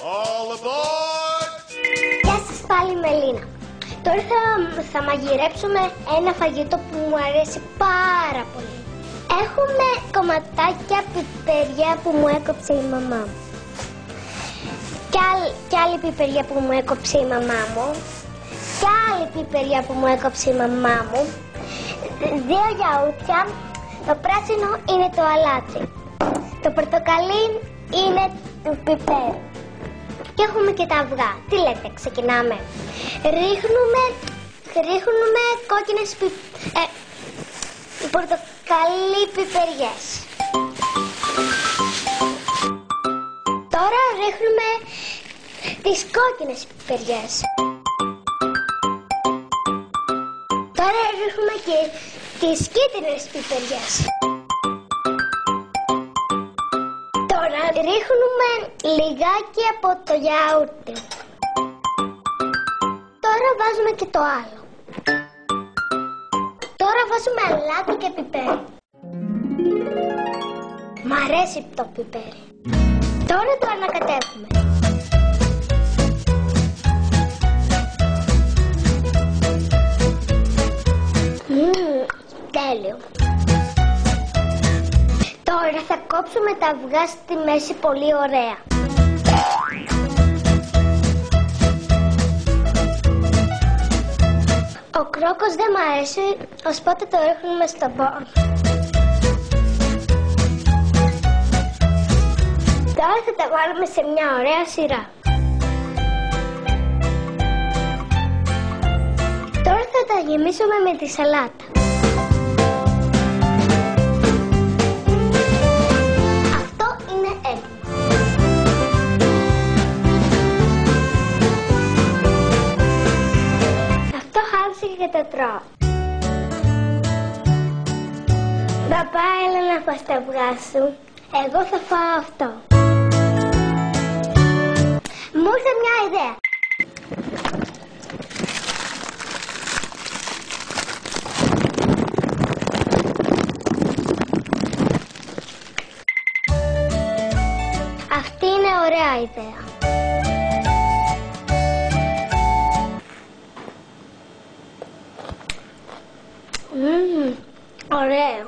All aboard! Γεια σας πάλι, Μελίνα. Τώρα θα μαγειρέψουμε ένα φαγητό που μου αρέσει πάρα πολύ. Έχουμε κομματάκια πιπεριά που μου έκοψε η μαμά μου. Κι άλλη πιπεριά που μου έκοψε η μαμά μου. Κι άλλη πιπεριά που μου έκοψε η μαμά μου. 2 γιαούρτια. Το πράσινο είναι το αλάτι. Το πορτοκαλί είναι το πιπέρι. Και έχουμε και τα αυγά. Τι λέτε, ξεκινάμε. Ρίχνουμε κόκκινες πορτοκαλί πιπεριές. Τώρα ρίχνουμε τις κόκκινες πιπεριές. Τώρα ρίχνουμε και τις κίτρινες πιπεριές. Τώρα ρίχνουμε λιγάκι από το γιαούρτι. Τώρα βάζουμε και το άλλο. Τώρα βάζουμε αλάτι και πιπέρι. Μ' αρέσει το πιπέρι. Τώρα το ανακατεύουμε. Τέλειο. Τώρα θα κόψουμε τα αυγά στη μέση πολύ ωραία. Ο κρόκος δεν μ' αρέσει, οπότε το ρίχνουμε στο μπολ. Τώρα θα τα βάλουμε σε μια ωραία σειρά. Τώρα θα τα γεμίσουμε με τη σαλάτα. Αυτό είναι έτοιμο. Αυτό χάλασε και το τρώω. Παπά, έλα να φας τα αυγά σου. Εγώ θα φάω αυτό. Μου ήρθε μια ιδέα. Αυτή είναι ωραία ιδέα. Ωραίο.